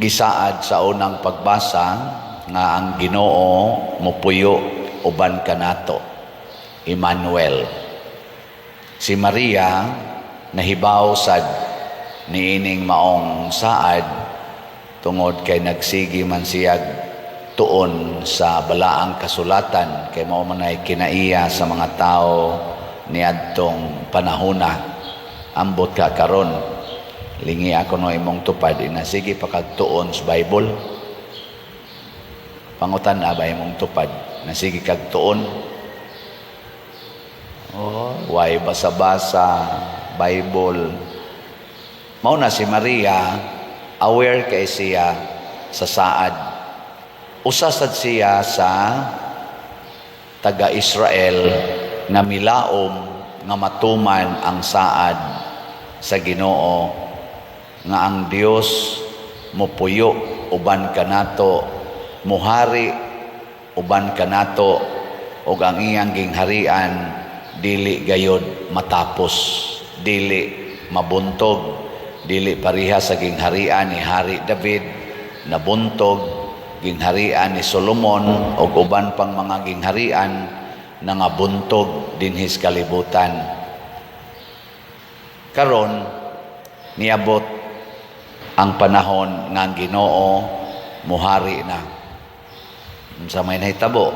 gisaad sa unang pagbasa nga ang Ginoo mopuyo uban kanato, Emmanuel. Si Maria nahibaw sad niining maong saad tungod kay nagsigi man siyag tuon sa balaang kasulatan, kay mao man ay kinaiya sa mga tao niadtong panahona. Ambot ka karon, lingi ako no imong tupad ina sige pakagtuon sa Bible. Pangutan ba imong tupad na sige kagtuon? Why basa-basa Bible? Mao na si Maria, aware kay siya sa saad. Usasad siya sa taga-Israel nga milaom nga matuman ang saad sa Ginoo nga ang Dios mopuyo uban kanato, muhari uban kanato, ug ang iyang gingharian dili gayud matapos, dili mabuntog, dili pareha sa gingharian ni Hari David nabuntog, gingharian ni Solomon ug uban pang mga gingharian na nga buntog dinhis kalibutan. Karon niabot ang panahon nga ang Ginoo muhari na. Sa may nahitabo,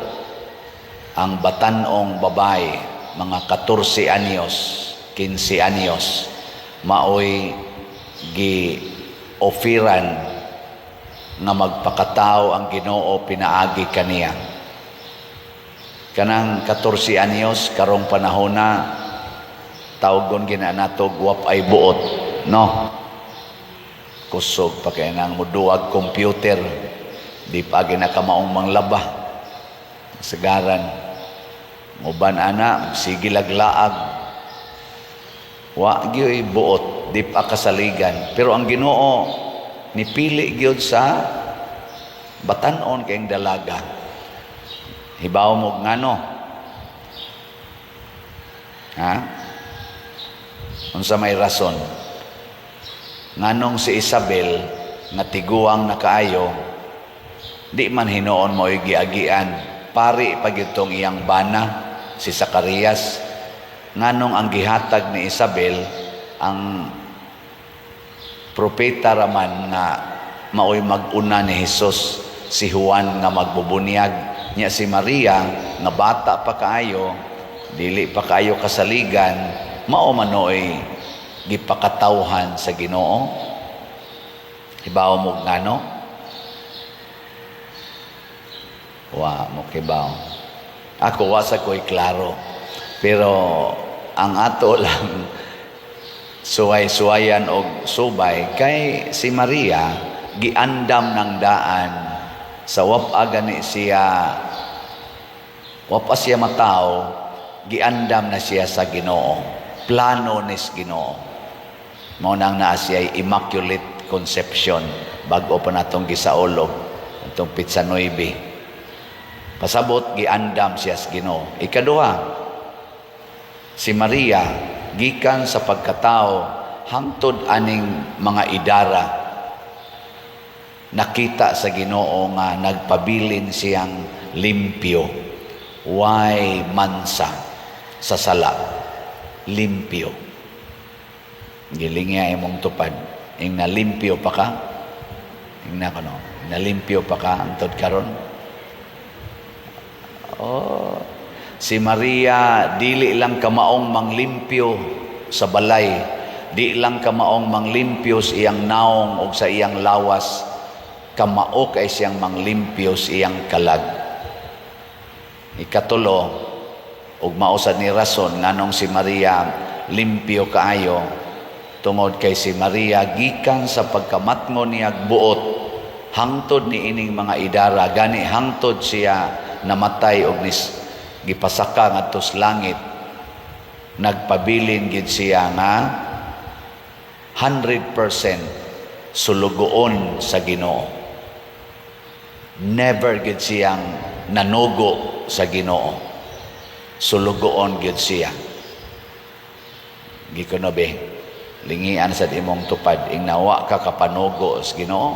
ang batanong babae, mga 14 anyos, 15 anyos, maoy gi-ofiran nga magpakatao ang Ginoo pinaagi kaniya. Kanang 14 anyos karong panahon na tawgon gina nato guwap ay buot, no? Kusog pa kay nang muduag computer, di pa ginakamaong manglaba sagaran uban ana sige laglaag wa gyoy buot, di pa kasaligan. Pero ang Ginoo nipili gyud sa batan-on kayong dalaga. Hibaw mo ngano? Ha? Unsa may rason? Nganong si Isabel nga tiguang na kaayo, di man hinuon mo giagian, pari pagitong iyang bana si Zacarias. Nganong ang gihatag ni Isabel ang propeta raman nga maoy mag-una ni Jesus, si Juan nga magbubunyag. Nya si Maria nga bata pa kaayo, dili pa kaayo kasaligan, mao manoy gipakatawhan sa Ginoo. Hibaw mo ngano? Wa mo kibaw. Ako wasa ko'y klaro. Pero ang ato lang suway-suwayan og subay kay si Maria giandam ng daan sa wap-aga ni siya, wapa siya matao, giandam na siya sa Ginoo, plano ni Ginoo. Mao nang naa siya immaculate conception bag-o pa natong gisaolog itong Pitsa 9. Pasabot giandam siya sa Ginoo. Ikaduha, si Maria gikan sa pagkatao hangtod aning mga idara, nakita sa Ginoo nga nagpabilin siyang limpyo, way mansa sa sala, limpyo. Gilingya imong tupad, ing nalimpyo pa ka, ing nakono, nalimpyo pa ka antod karon. Si Maria dili lang kamaong manglimpyo sa balay, di lang kamaong manglimpyo sa iyang naong o sa iyang lawas, kamao kay siyang manglimpyo sa iyang kalag. Ikatulo, ug mausad ni rason nganong si Maria limpyo kaayo, tungod kay si Maria gikan sa pagkamatngon niya buot hangtod ni ining mga idara, gani hangtod siya namatay og gipasaka ngadto sa langit, nagpabilin gid siya nga 100% sulugoon sa Ginoo. Never gid siyang nanugo sa Ginoo, sulugoon gid siya. Gikuno be, lingian sa imong tupad ing nawa ka kapanugo sa Ginoo,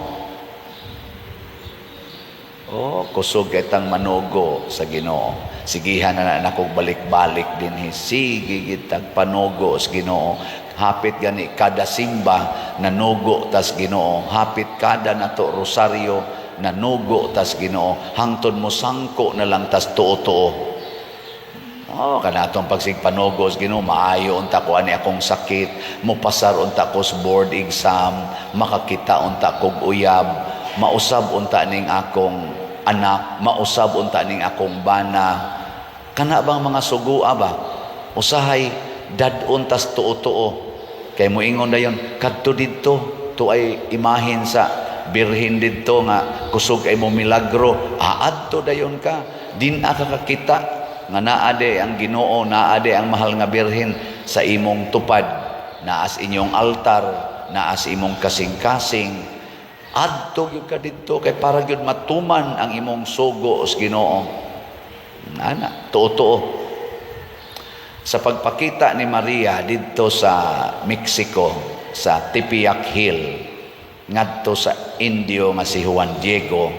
Oh, kusog kitang manugo sa Ginoo. Sigihan na nakog balik-balik din. Sige kitag panugo sa Ginoo. Hapit gani kada simba nanugo tas Ginoo. Hapit kada nato rosaryo nanugo tas Ginoo. Hangtod mo sangko na lang tas tuo-tuo. Oh, kanatong pagsigpanugo sa Ginoo, maayo unta ko ani akong sakit, mupasar unta ko sa board exam, makakita unta kog uyab, mausab unta ning akong anak, mausab unta ning akong bana. Kana bang mga sugua ba? Usahay dad-on tas tuo-tuo. Kay moingon dayon kadto didto, to ay imahin sa birhin didto nga kusog ay mo milagro. Adto dayon ka, din ka kakita nga naade ang Ginoo, naade ang mahal nga birhin sa imong tupad, naas inyong altar, naas imong kasing-kasing. Adto gyud ka didto kay para gyud matuman ang imong sugo sa Ginoo. Ana, tuo-tuo. Sa pagpakita ni Maria didto sa Mexico, sa Tepeyac Hill, ngadto sa Indio nga si Juan Diego,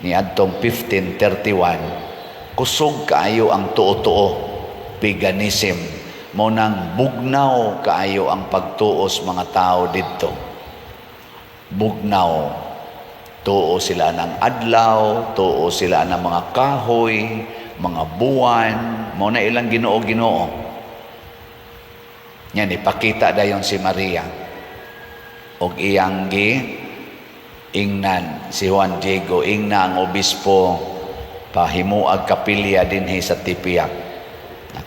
niadtong 1531, kusog kaayo ang tuo-tuo, paganism. Mo nang bugnaw kaayo ang pagtuos mga tao didto. Bugnaw. Tuo sila ng adlaw, tuo sila ng mga kahoy, mga buwan, mo na ilang Ginoo-Ginoo. Yan, ipakita dayon si Maria. Og iyang ingnan, si Juan Diego, ingna ang obispo, pahimuag kapilya dinhi sa Tepeyac.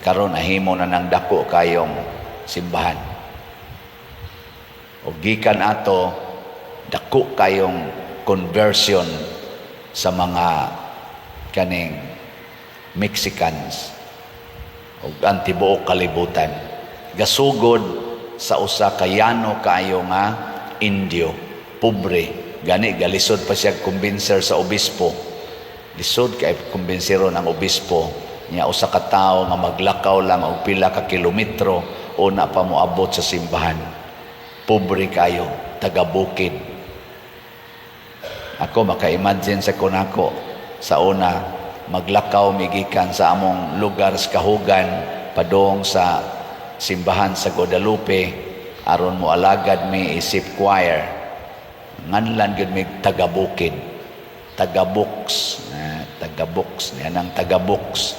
Karon nahimo na ng dako kayong simbahan. O gikan ato dako kayong conversion sa mga kaning Mexicans o ang tibuok kalibutan. Gasugod sa usa ka yano kaayo nga Indio, pobre, gani galisod pa siya kumbinser sa obispo. Lisod kay kumbensero ng obispo niya usa ka tawo nga maglakaw lang og pila ka kilometro o na pa moabot sa simbahan. Pobre kayo, taga-bukid. Ako maka-imagine sa kunako sa una maglakaw migikan sa among lugar sa kahugan padong sa simbahan sa Guadalupe aron mo alagad mi isip choir. Nganlan gyud mi taga-bukid. Taga-Buks, yan ang taga-Buks,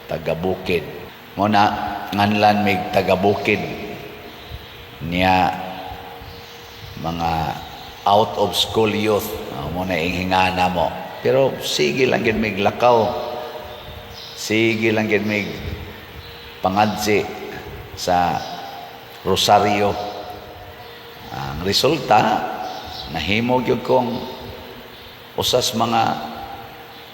taga-bukid. Muna, nganlan may taga-bukid niya mga out of school youth. Muna ihingana mo. Pero sige lang yun may lakaw. Sige lang yun may pangadsi sa Rosario. Ang resulta, nahimog yun kong usas mga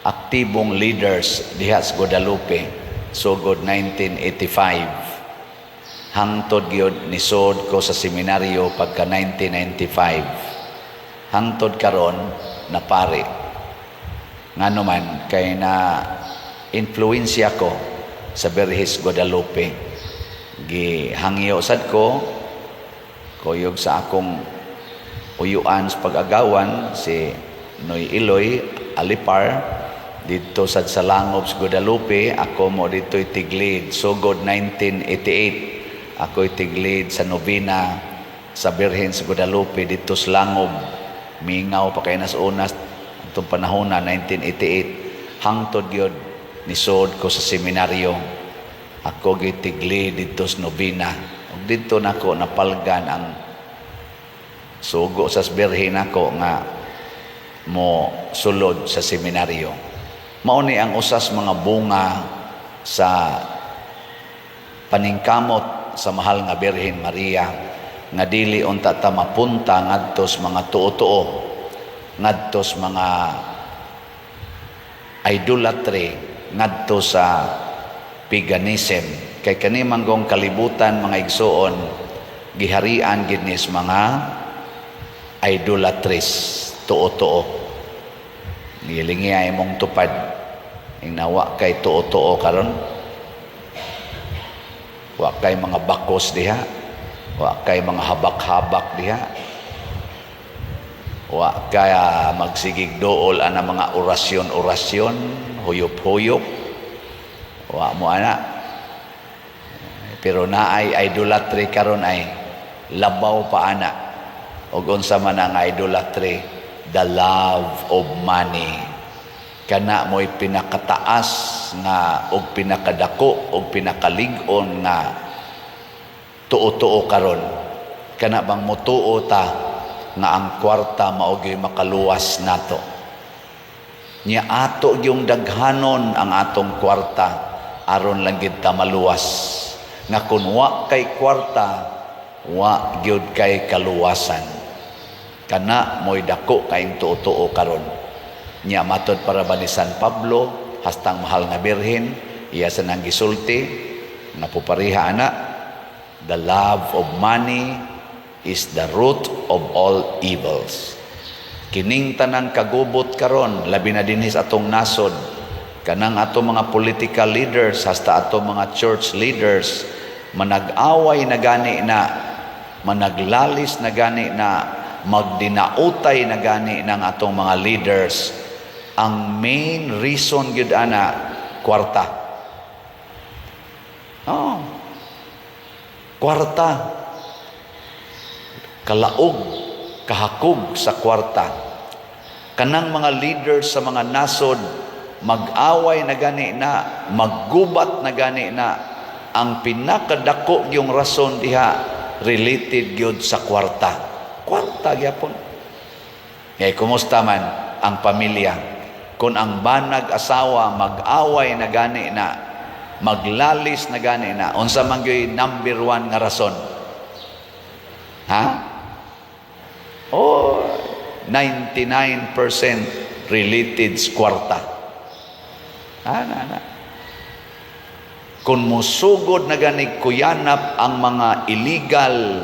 aktibong leaders diha sa Guadalupe sugod 1985. Hangtod gyud nisod ko sa seminaryo pagka 1995. Hangtod karon na pare. Ngano man kay na influensya ko sa Berhes Guadalupe. Gihangyo sad ko kuyog sa akong uyuan sa pag-agawan si Noy Iloy Alipar dito sa Langob sa Guadalupe. Ako mo dito itiglid sugod 1988. Ako itiglid sa novena sa Birhen sa Guadalupe dito sa Langob. Mingaw pa kay nas unas itong panahon na 1988. Hangtod gyud nisod ko sa seminaryo. Ako gitigli dito sa novena. Ug dito nako napalgan ang sugo sa Birhen ako nga mo sulod sa seminaryo. Mauni ang usas mga bunga sa paningkamot sa mahal nga Birhen Maria nga dili unta ta mapunta ngadto sa mga tuo-tuo, ngadto sa mga idolatry, ngadto sa paganism. Kay kani manggong kalibutan mga igsoon giharian gid ni mga idolatries, tuo-tuo. Nilingi ay mong tupad ing nawa kay tuo-tuo karon. Wa kay mga bakos diha, wa kay mga habak-habak diha. Wa kaya magsigig dool ana mga orasyon-orasyon, huyop-huyop. Wa mo ana. Pero naay idolatry karon ay labaw pa ana. Og unsa man ang idolatry? The love of money. Kana mo'y pinakataas nga og pinakadako og pinakalig-on nga tuo-tuo karon. Kana bang motuo ta nga ang kwarta mao gyud makaluwas nato. Nya ato yung daghanon ang atong kwarta aron lang gid ta maluwas. Nga kun wa kay kwarta, wa gyud kay kaluwasan. Kana mo'y dako kaing tuo-tuo karon. Nya matod para ba ni San Pablo hastang mahal nga birhen iya sa nang gisulti nga pupariha ana, the love of money is the root of all evils. Kining tanang kagubot karon labi na dinhi sa atong nasod, kanang atong mga political leaders hasta atong mga church leaders manag-away na gani na, managlalis na gani na, magdinautay na gani ng atong mga leaders. Ang main reason gyud ana kwarta. Kwarta. Kalaog, kahakog sa kwarta. Kanang mga leaders sa mga nasod mag-away na gani na, maggubat na gani na, ang pinakadako yung rason diha related gyud sa kwarta. Kwarta gyapon. Kay kumusta man ang pamilya? Kung ang banag asawa mag-away na gani na, maglalis na gani na, unsa man gyud number 1 nga rason? Ha? 99% related sa kwarta. Kung musugod na gani kuyanap ang mga illegal,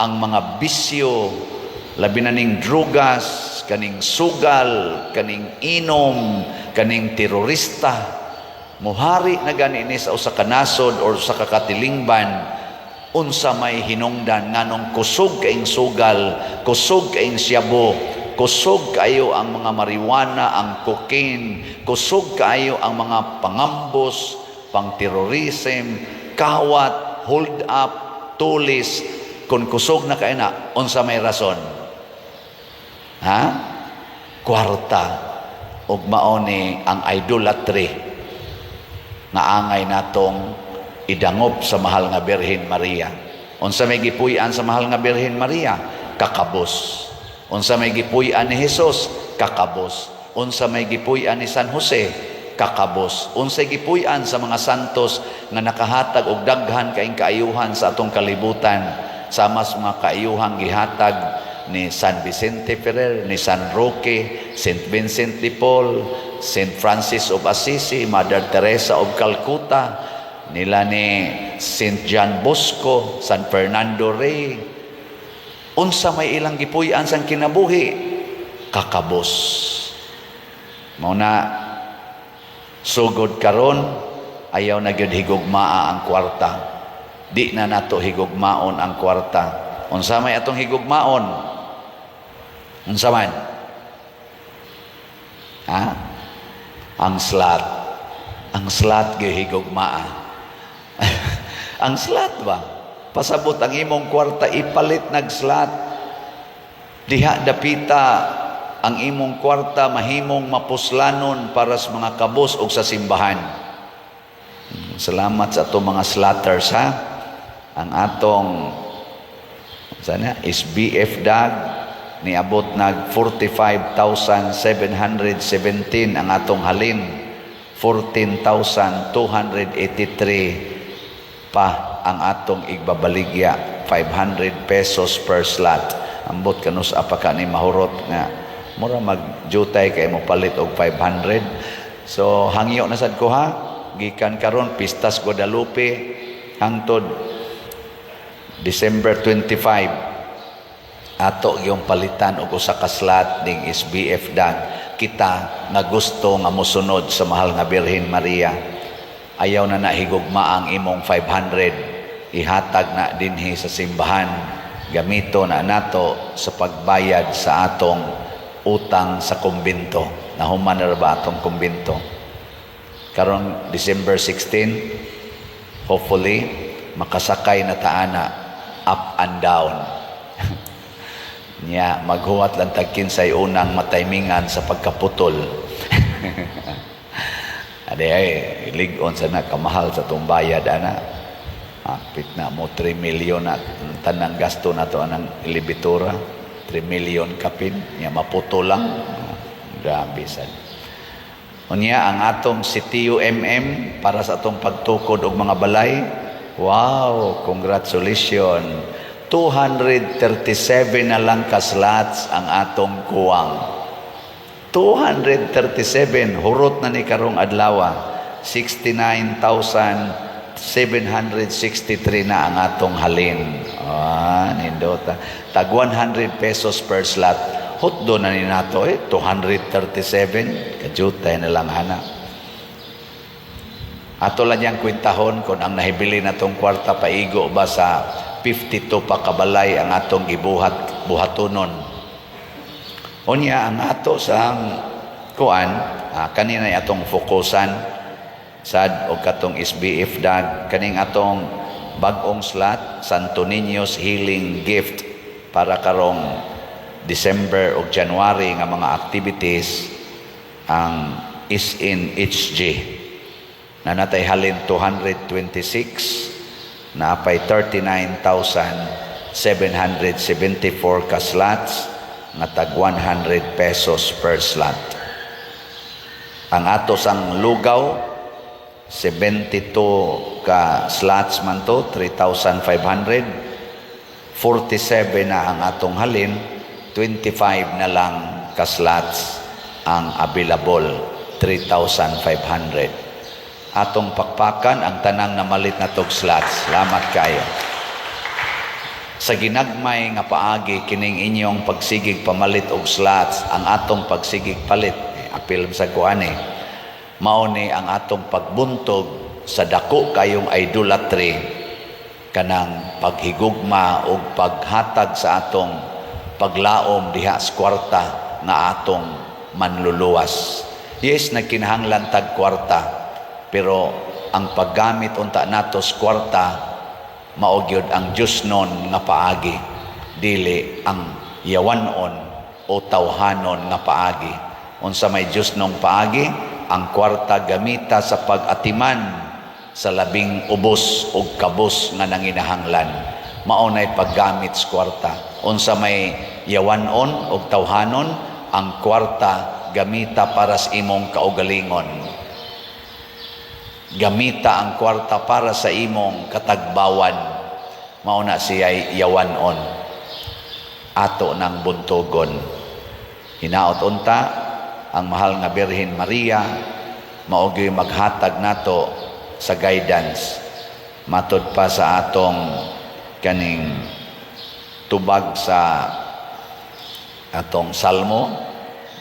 ang mga bisyo, labi na ning drugas, kaning sugal, kaning inom, kaning terorista, muhari na gani ni sa usa ka nasod or sa kakatilingban, unsa may hinungdan nganong kusog kaing sugal, kusog kaing syabo, kusog kayo ang mga marijuana, ang cocaine, kusog kayo ang mga pangambos, pang-terrorism, kawat, hold up, tulis. Kung kusog na kayo na, unsa may rason? Kwarta. Ug mao ni ang idolatry nga angay natong idangop sa mahal nga Birhen Maria. Unsa may gipuy-an sa mahal nga Birhen Maria? Kakabos. Unsa may gipuy-an ni Hesus? Kakabos. Unsa may gipuy-an ni San Jose? Kakabos. Unsay gipuy-an sa mga santos nga nakahatag og daghan kaing kaayuhan sa atong kalibutan, sama sa mga kaayuhang gihatag ni San Vicente Ferrer, ni San Roque, Saint Vincent de Paul, Saint Francis of Assisi, Mother Teresa of Calcutta, nila ni Saint John Bosco, San Fernando Rey. Unsa may ilang gipuy-an sang kinabuhi? Kakabos. Mao na sugod karon ayaw na gyud higugmaa ang kwarta. Di na nato higugmaon ang kwarta. Unsa may atong higugmaon? Unsa man? Ang slot. Ang slot gyud higugmaa. Ang slot ba? Pasabot ang imong kwarta ipalit nag slot. Diha dapita ang imong kwarta mahimong mapuslanon para sa mga kabos o sa simbahan. Salamat sa atong mga slatters ha. Ang atong sana SBF DAG niabot nag 45,717 ang atong halin. 14,283 pa ang atong igbabaligya. 500 pesos per slot. Ambot kanus apa ka ni mahurot nga mura magjutay kay mo palit og 500. So hangyo na sad ko ha, gikan karon Pistas Guadalupe hangtod December 25 ato yung palitan og usa ka slot ning SBF DAG. Kita nga gusto nga mosunod sa mahal nga Birhen Maria, ayaw na nahigugma ang imong 500 ihatag na dinhi sa simbahan gamito na nato sa pagbayad sa atong utang sa kumbento. Nahuman na ba atong kumbento? Karong December 16, hopefully, makasakay na taana up and down. Nya, maghuwat lang tagkinsay unang mataymingan sa pagkaputol. Adi ay, ligon sa na, kamahal sa itong bayad, ana. Apit na mo, 3 million na tanang gasto na to anang ilibitura. 3 million kapin, nya maputo lang. Grabe sad. Unya, ang atong CTUMM para sa atong pagtukod og mga balay, wow, congratulations. 237 na lang ka slots ang atong kuwang. 237, hurot na ni karong adlaw. 69,763 na ang atong halin. Nindota. Tag 100 pesos per slot. Hotdo na ni nato 237. Kajutay na lang ana. Ato lang yang kwintahon kung ang nahibili na tong kwarta paigo ba sa 52 pa kabalay ang atong buhatonon. Unya ang ato sa kuan, kanina atong fokusan sad o katong SBF dag kaning atong bag-ong slot Santo Niño's Healing Gift para karong December o January nga mga activities ang is in HG na natay halin 226 na apay 39,774 ka slots nga tag 100 pesos per slot. Ang ato sang lugaw 72 ka slots man to, 3,500. 47 na ang atong halin, 25 na lang ka slots ang available, 3,500. Atong pakpakan ang tanang namalit na tog slots. Salamat kayo. Sa ginagmay nga paagi kining inyong pagsigig pamalit og slots, ang atong pagsigig palit, apil sa kuani, mao ni ang atong pagbuntog sa dako kayong idolatry, kanang paghigugma o paghatag sa atong paglaom diha sa kwarta nga atong manluluwas. Yes, nagkinahanglan tag kwarta, pero ang paggamit unta nato sa kwarta mao gyud ang Dios non nga paagi, dili ang yawanon o tawhanon nga paagi. Unsa may Dios nong paagi, ang kwarta gamita sa pag-atiman sa labing ubos o kabos nga nanginahanglan. Mao nay paggamit sa kwarta. Unsa may yawanon o tawhanon, ang kwarta gamita para sa imong kaugalingon. Gamita ang kwarta para sa imong katagbawan. Mauna siya yawanon. Ato ng buntogon. Hinaot unta ang mahal nga Birhen Maria, maogi maghatag nato sa guidance. Matod pa sa atong kaning tubag sa atong salmo,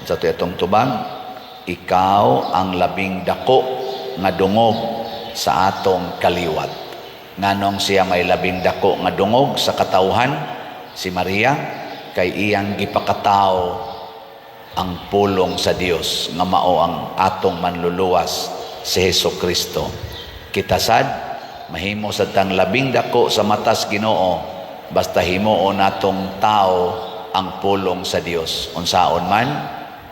sa atong tubag, ikaw ang labing dako nga dungog sa atong kaliwat. Nganong siya may labing dako nga dungog sa katawhan, si Maria, kay iyang gipakataw ang pulong sa Dios nga mao ang atong manluluwas si Hesukristo. Kita sad mahimo sad tang labing dako sa matas Ginoo basta himuon natong tao ang pulong sa Dios. Unsaon man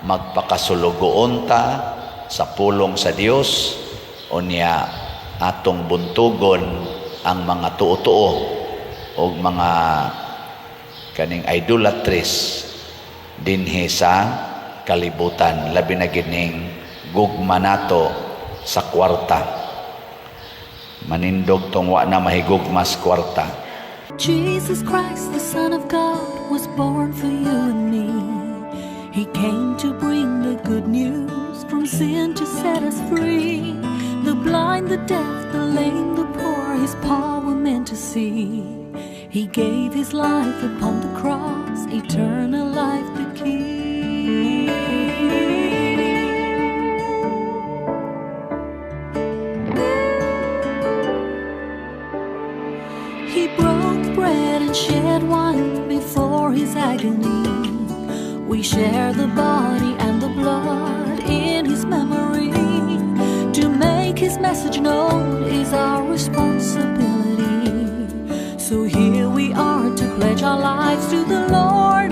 magpakasulugoon ta sa pulong sa Dios, unya atong buntugon ang mga tuo-tuo o mga kaning idolatries dinhi sa kalibutan, labi na gining gugma nato sa kwarta. Manindog tong wa na mahigugma sa kwarta. Jesus Christ, the Son of God, was born for you and me. He came to bring the good news, from sin to set us free. The blind, the deaf, the lame, the poor, His power meant to see. He gave His life upon the cross, eternal life the key. He broke bread and shed wine before his agony. We share the body and the blood in his memory. To make his message known is our responsibility. So here we are to pledge our lives to the Lord